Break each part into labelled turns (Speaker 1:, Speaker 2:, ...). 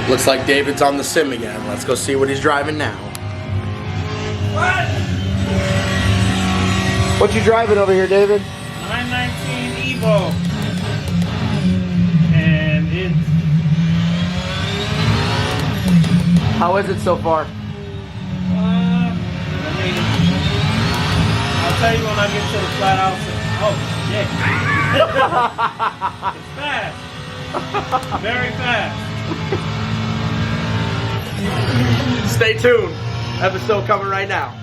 Speaker 1: Looks like David's on the sim again. Let's go see what he's driving now.
Speaker 2: What?
Speaker 1: What you driving over here, David?
Speaker 2: 919 Evo. And it's...
Speaker 1: How is it so far?
Speaker 2: I'll tell you when I get to the flat out. Oh, shit. It's fast. Very fast.
Speaker 1: Stay tuned. Episode coming right now.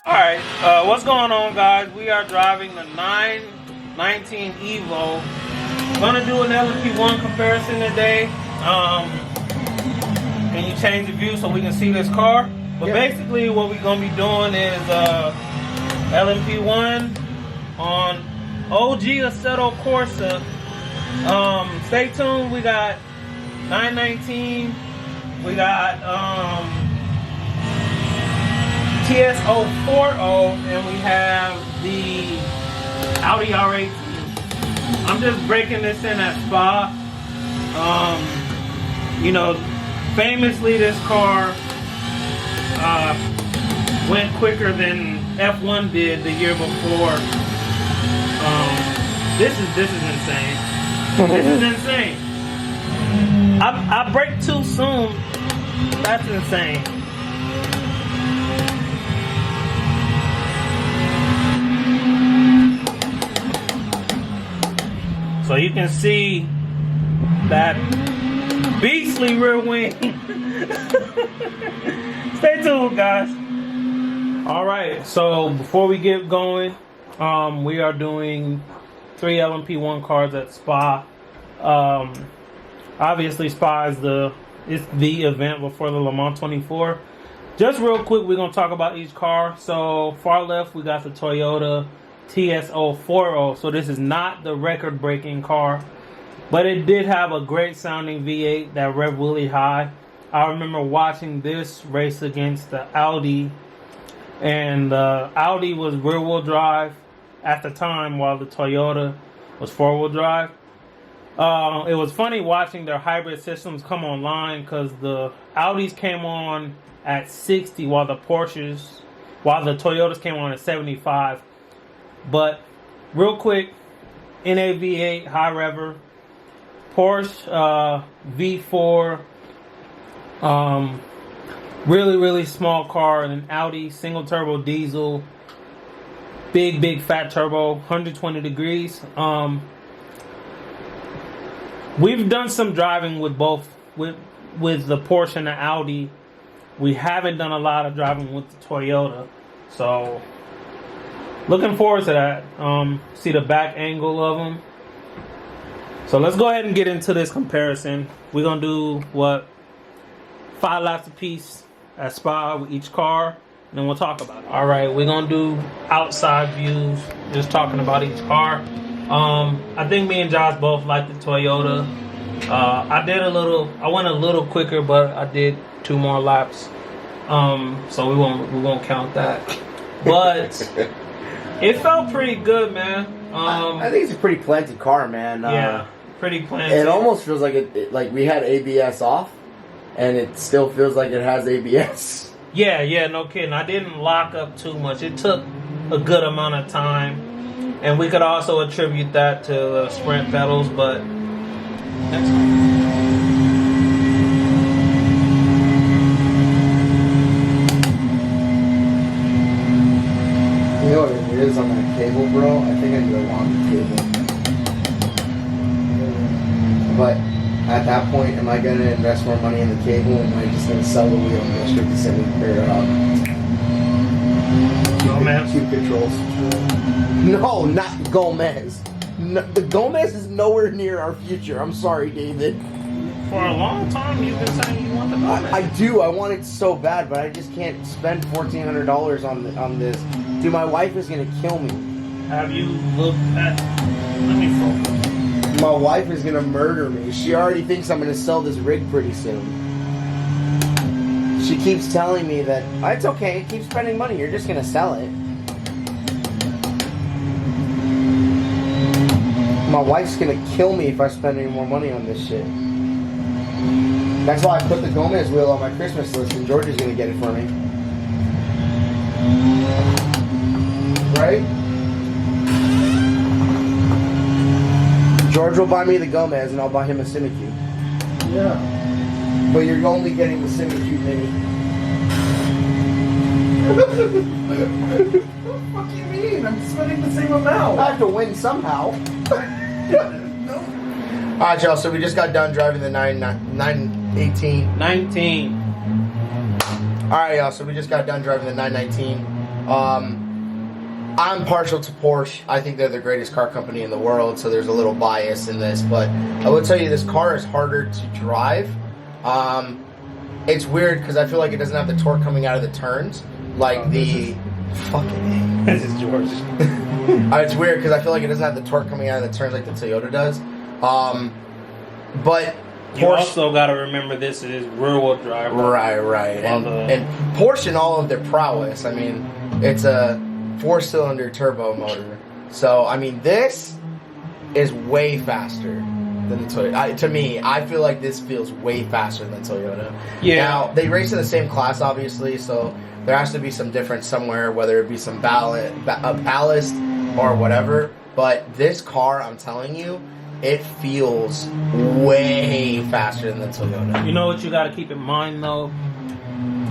Speaker 2: Alright, what's going on, guys? We are driving the 919 Evo. Gonna do an LMP1 comparison today. Can you change the view so we can see this car? But basically what we're gonna be doing is LMP1 on OG Assetto Corsa. Stay tuned. We got 919. We got TS040, and we have the Audi R18. I'm just breaking this in at Spa. You know, famously this car went quicker than F1 did the year before. This is insane. This is insane. I brake too soon. That's insane. So you can see that beastly rear wing. Stay tuned, guys. All right, so before we get going, we are doing 3 LMP1 cars at Spa. Obviously, Spa is the event before the Le Mans 24. Just real quick, we're gonna talk about each car. So far left, we got the Toyota TS040. So this is not the record-breaking car, but it did have a great sounding V8 that revved really high. I remember watching this race against the Audi, and the Audi was rear-wheel drive at the time while the Toyota was four-wheel drive. It was funny watching their hybrid systems come online because the Audis came on at 60 while the Toyotas came on at 75. But real quick, NAV8 high rever, Porsche V4, really small car, and an Audi single turbo diesel, big fat turbo, 120 degrees. We've done some driving with both, with the Porsche and the Audi. We haven't done a lot of driving with the Toyota, so looking forward to that. See the back angle of them. So let's go ahead and get into this comparison. We're gonna do 5 laps a piece at Spa with each car, and then we'll talk about it. All right, we're gonna do outside views, just talking about each car. I think me and Josh both like the Toyota. I went a little quicker, but I did 2 more laps. So we won't count that. But it felt pretty good, man.
Speaker 1: I think it's a pretty planted car, man.
Speaker 2: Yeah, pretty planted.
Speaker 1: It almost feels like like we had ABS off, and it still feels like it has ABS.
Speaker 2: Yeah, no kidding. I didn't lock up too much. It took a good amount of time. And we could also attribute that to the sprint pedals, but that's
Speaker 1: You know what it is on that cable, bro? I think I need a longer cable. But at that point, am I going to invest more money in the cable, or am I just going to sell the wheel and go straight to sending
Speaker 2: Gomez.
Speaker 1: Two controls? No, not Gomez. No, the Gomez is nowhere near our future. I'm sorry, David.
Speaker 2: For a long time, you've been saying you want the Gomez.
Speaker 1: I do. I want it so bad, but I just can't spend $1,400 on this. Dude, my wife is gonna kill me.
Speaker 2: Have you looked at? Let me focus.
Speaker 1: My wife is gonna murder me. She already thinks I'm gonna sell this rig pretty soon. She keeps telling me that it's okay, keep spending money, you're just gonna sell it. My wife's gonna kill me if I spend any more money on this shit. That's why I put the Gomez wheel on my Christmas list and George is gonna get it for me. Right? George will buy me the Gomez and I'll buy him a Cinecube.
Speaker 3: Yeah.
Speaker 1: But you're only getting the Cinecube Mini.
Speaker 3: What the fuck you mean? I'm spending the same amount.
Speaker 1: I have to win somehow.
Speaker 3: No.
Speaker 1: Alright, y'all, so we just got done driving the 918.
Speaker 2: 19.
Speaker 1: Alright, y'all, so we just got done driving the 919. I'm partial to Porsche. I think they're the greatest car company in the world, so there's a little bias in this. But I will tell you, this car is harder to drive. It's weird because I feel like it doesn't have the torque coming out of the turns. Like fucking
Speaker 2: This is George.
Speaker 1: it's weird because I feel like it doesn't have the torque coming out of the turns like the Toyota does. But
Speaker 2: You
Speaker 1: Porsche,
Speaker 2: also got to remember this is rear-wheel drive.
Speaker 1: right. And Porsche and all of their prowess, I mean, it's a 4-cylinder turbo motor. So, I mean, this is way faster than the Toyota. To me, I feel like this feels way faster than the Toyota.
Speaker 2: Yeah.
Speaker 1: Now, they race in the same class, obviously, so there has to be some difference somewhere, whether it be some ballast or whatever. But this car, I'm telling you, it feels way faster than the Toyota.
Speaker 2: You know what you got to keep in mind, though?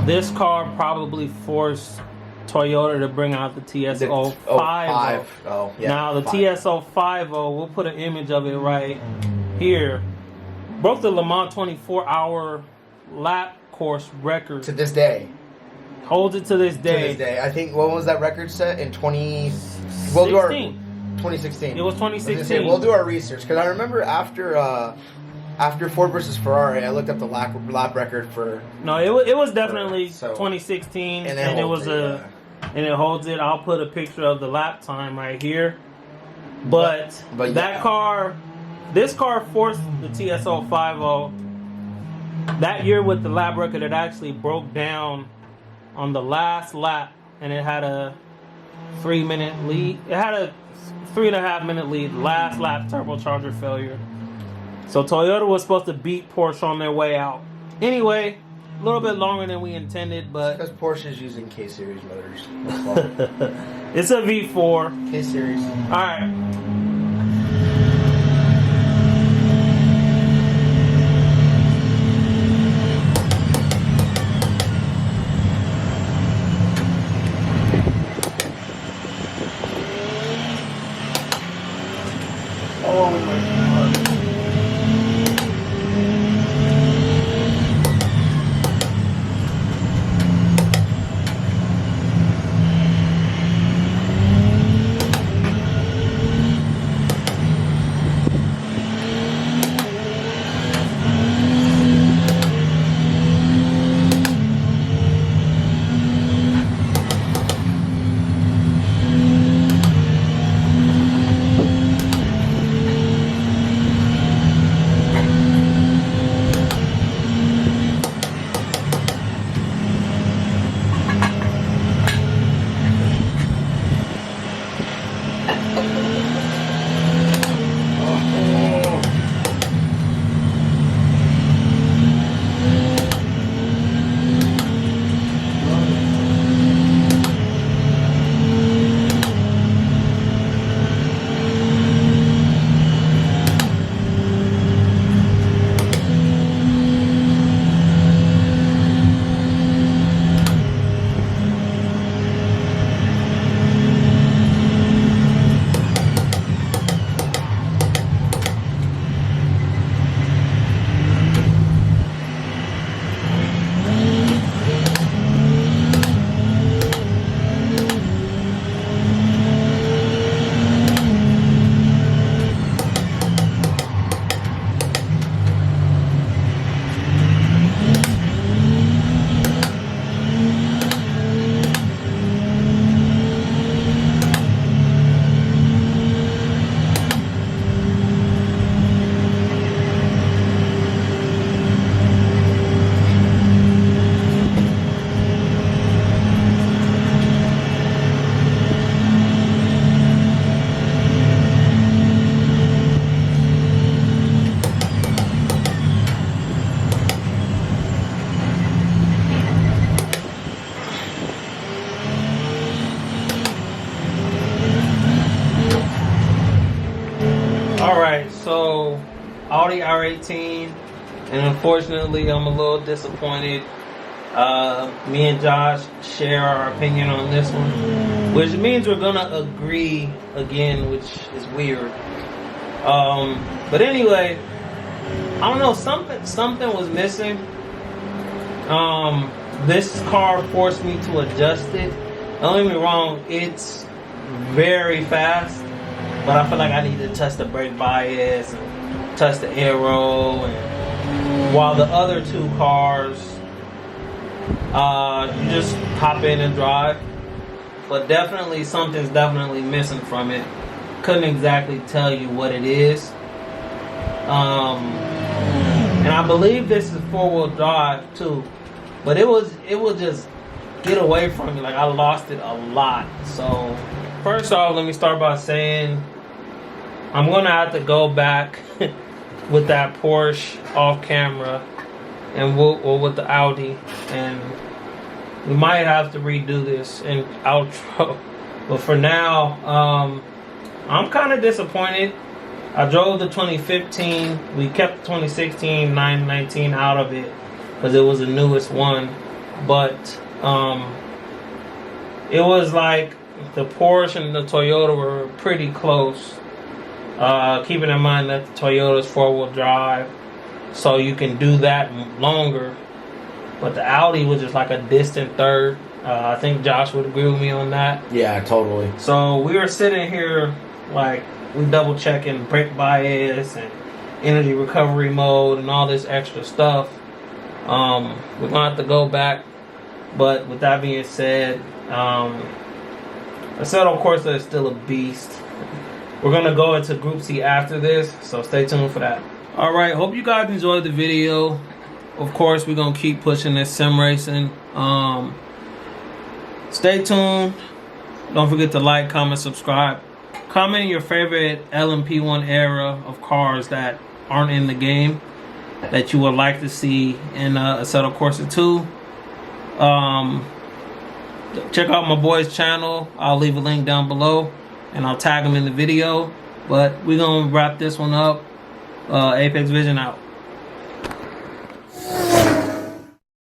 Speaker 2: This car probably forced Toyota to bring out the TS-050.
Speaker 1: Oh, yeah.
Speaker 2: Now, the TS-050, we'll put an image of it right here, broke the Le Mans 24-hour lap course record.
Speaker 1: To this day.
Speaker 2: Holds it to this day.
Speaker 1: I think, when was that record set? In 2016. 2016.
Speaker 2: It was 2016.
Speaker 1: We'll do our research, because I remember after Ford versus Ferrari, I looked up the lap record for...
Speaker 2: No, it was definitely 2016, and it was and it holds it. I'll put a picture of the lap time right here. But that car, this car forced the TS-050. That year with the lap record, it actually broke down on the last lap, and it had a 3-minute lead. It had a 3.5-minute lead. Last lap turbocharger failure. So Toyota was supposed to beat Porsche on their way out. Anyway, a little bit longer than we intended, but
Speaker 1: because Porsche is using K-Series motors.
Speaker 2: it's a V4.
Speaker 1: K-Series.
Speaker 2: All right.
Speaker 3: Oh my god.
Speaker 2: Audi R18, and unfortunately, I'm a little disappointed. Me and Josh share our opinion on this one, which means we're gonna agree again, which is weird. But anyway, I don't know, something was missing. This car forced me to adjust it. Don't get me wrong, it's very fast, but I feel like I need to touch the brake bias and touch the aero, and while the other two cars, you just hop in and drive. But definitely something's definitely missing from it. Couldn't exactly tell you what it is. And I believe this is 4-wheel drive too, but it would just get away from me. Like, I lost it a lot. So first off, let me start by saying I'm gonna have to go back with that Porsche off camera, and or with the Audi, and we might have to redo this in outro. But for now, I'm kind of disappointed. I drove the 2015. We kept the 2016 919 out of it because it was the newest one. But it was like the Porsche and the Toyota were pretty close. Keeping in mind that the Toyota's 4-wheel drive, so you can do that longer. But the Audi was just like a distant third. I think Josh would agree with me on that.
Speaker 1: Yeah, totally.
Speaker 2: So we were sitting here like we double checking brake bias and energy recovery mode and all this extra stuff. We're gonna have to go back. But with that being said, Assetto Corsa is still a beast. We're gonna go into Group C after this, so stay tuned for that. All right, hope you guys enjoyed the video. Of course, we're gonna keep pushing this sim racing. Stay tuned. Don't forget to like, comment, subscribe. Comment your favorite LMP1 era of cars that aren't in the game that you would like to see in Assetto Corsa 2. Check out my boy's channel. I'll leave a link down below, and I'll tag him in the video. But we're gonna wrap this one up. Apex Vision out.